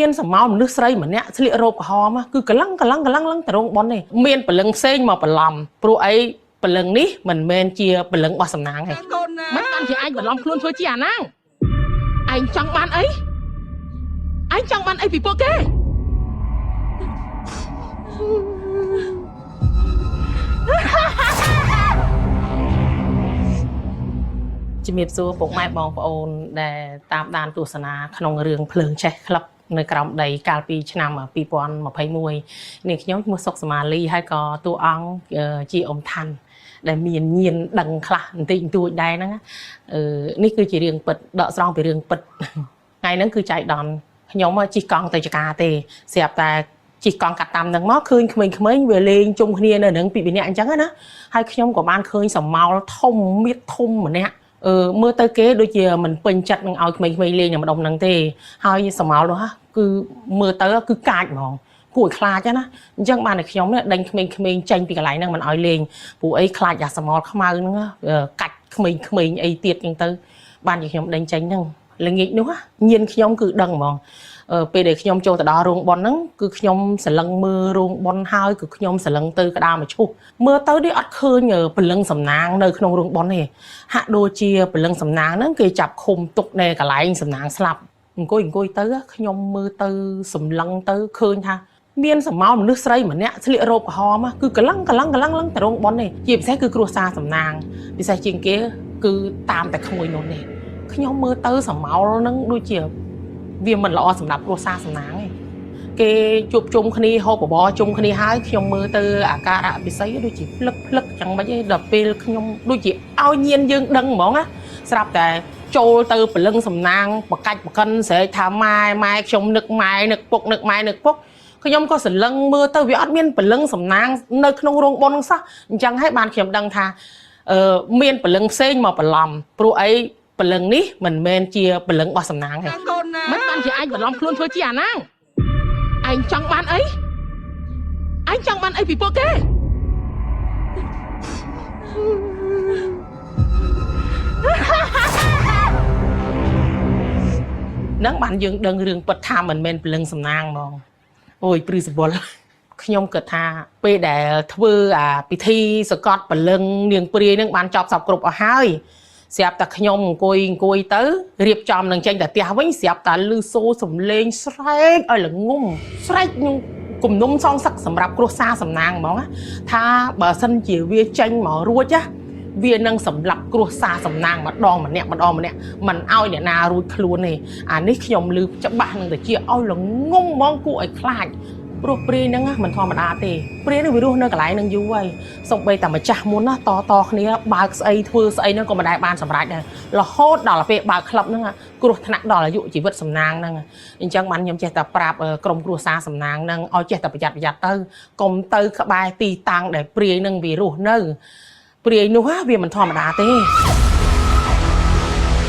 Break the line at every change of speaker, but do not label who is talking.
មានសមោលមនុស្សស្រីម្នាក់ស្លៀករ៉ូបក្រហមគឺកលឹងទៅរោងប៉ុននេះមានព្រលឹងផ្សេងមកបន្លំព្រោះអីព្រលឹងនេះមិនមែនជាព្រលឹងរបស់សំណាងទេមិនបានជាឯងបន្លំខ្លួនធ្វើជាអាណាងឯងចង់បានអីពីពួកគេជំរាបសួរពុកម៉ែបងប្អូនដែលតាមដានទស្សនាក្នុងរឿងភ្លើងឆេះក្លឹបនៅក្រោមដីកាលពីឆ្នាំ2021នេះខ្ញុំឈ្មោះសុកសមាលីហើយក៏តួអង្គជាអ៊ំឋានដែលមានញៀនដឹងខ្លះបន្តិចបន្តួចដែរហ្នឹងនេះគឺជារឿងពិតដកស្រង់ពីរឿងពិតថ្ងៃហ្នឹងគឺចៃដន្យខ្ញុំជិះកង់ទៅចកាទេស្រាប់តែជិះកង់កាត់តាមហ្នឹងមកឃើញក្មេងៗវាលេងជុំគ្នានៅនឹងពីម្នាក់អញ្ចឹងណាហើយខ្ញុំក៏បានឃើញសមោលធំមៀតធំម្នាក់មើលទៅគេដូចជាមិនពេញចិត្តនឹងឲ្យក្មេងៗលេងនៅម្ដុំហ្នឹងទេហើយសមោលនោះគឺមើលទៅគឺកាចហ្មងគួរឲ្យខ្លាចណាអញ្ចឹងបានតែខ្ញុំនេះដេញក្មេងៗចេញពីកន្លែងហ្នឹងមិនឲ្យលេងព្រោះអីខ្លាចអាសមោលខ្មៅហ្នឹងកាច់ក្មេងៗអីទៀតអញ្ចឹងទៅបានជាខ្ញុំដេញចេញហ្នឹងល្ងាចនោះញៀនខ្ញុំគឺដឹងហ្មងពេលដែលខ្ញុំចូលទៅដល់រោងប៉ុនហ្នឹងគឺខ្ញុំសន្លឹងមើលរោងប៉ុនហើយគឺខ្ញុំសន្លឹងទៅក្តារមកឈូសមើលទៅនេះអត់ឃើញព្រលឹងសំណាងនៅក្នុងរោងប៉ុនទេហាក់ដូចជាព្រលឹងសំណាងហ្នឹងគេចាប់ឃុំទុកនៅកន្លែងសំណាងស្លាប់អង្គុយទៅខ្ញុំមើលទៅសម្លឹងទៅឃើញថាមានសមោលមនុស្សស្រីម្នាក់ស្លៀករ៉ូបក្រហមគឺកលឹងទៅរោងប៉ុននេះជាពិសេសគឺគ្រួសារសំណាងពិសេសជាងគេគឺតាមតែក្មួយនោះនេះខ្ញុំមើលទៅសមោលហ្នឹងដូចជាវាមិនល្អសម្រាប់គ្រួសារសំណាងទេគេជួបជុំគ្នាហូបបបរជុំគ្នាហើយខ្ញុំមើលទៅអាការៈពិសីដូចជាភ្លឹកចឹងមិនទេដល់ពេលខ្ញុំដូចជាឲ្យញៀនយើងដឹងហ្មងណាស្រាប់តែចូលទៅព្រលឹងសំណាងបកាច់បកិនស្រែកថាម៉ែខ្ញុំនឹកម៉ែនឹកពុកខ្ញុំក៏សន្លឹងមើលទៅវាអត់មានព្រលឹងសំណាងនៅក្នុងរោងប៉ុនហ្នឹងសោះអញ្ចឹងហើយបានខ្ញុំដឹងថាមានព្រលឹងផ្សេងមកបន្លំព្រោះអីព្រលឹងនេះមិនមែនជាព្រលឹងរបស់សំណាងទេមិនបានជាឯងបន្លំខ្លួនធ្វើជាអាណាងឯងចង់បានអីពីពួកគេនឹងបានយើងដឹងរឿងពិតថាមិនមែនព្រលឹងសំណាងហ្មងអូយព្រឺសវលខ្ញុំគិតថាពេលដែលធ្វើអាពិធីសកត់ព្រលឹងនាងព្រាយនឹងបានចប់សពគ្រប់អស់ហើយស្រាប់តែខ្ញុំអង្គុយទៅរៀបចំនឹងចេញតែផ្ទះវិញស្រាប់តែលឺសូរសំឡេងស្រែកឲ្យល្ងំស្រែកនឹងគំនុំសងសឹកសម្រាប់គ្រួសារសំណាងហ្មងថាបើសិនជាវាចេញមករួចវានឹងសម្លាប់គ្រួសារសំណាងម្ដងម្នាក់មិនឲ្យអ្នកណារួចខ្លួនទេអានេះខ្ញុំលឺច្បាស់នឹងតែជាឲ្យល្ងំហ្មងគួរឲ្យខ្លាចព្រោះព្រាយហ្នឹងមិនធម្មតាទេព្រាយហ្នឹងវារស់នៅកន្លែងហ្នឹងយូរហើយសូម្បីតែម្ចាស់មុនណាតគ្នាបើកស្អីធ្វើស្អីហ្នឹងក៏មិនដែលបានសម្រេចដែររហូតដល់ពេលបើកក្លឹបហ្នឹងគ្រោះថ្នាក់ដល់អាយុជីវិតសំណាងហ្នឹងអញ្ចឹងបានខ្ញុំចេះតែប្រាប់ក្រុមគ្រួសារសំណាងហ្នឹងឲ្យចេះតែប្រយ័ត្នទៅកុំទៅក្បែរទីតាំងដែលព្រាយហ្នឹងវារស់នៅព្រាយនោះវាមិនធម្មតាទេ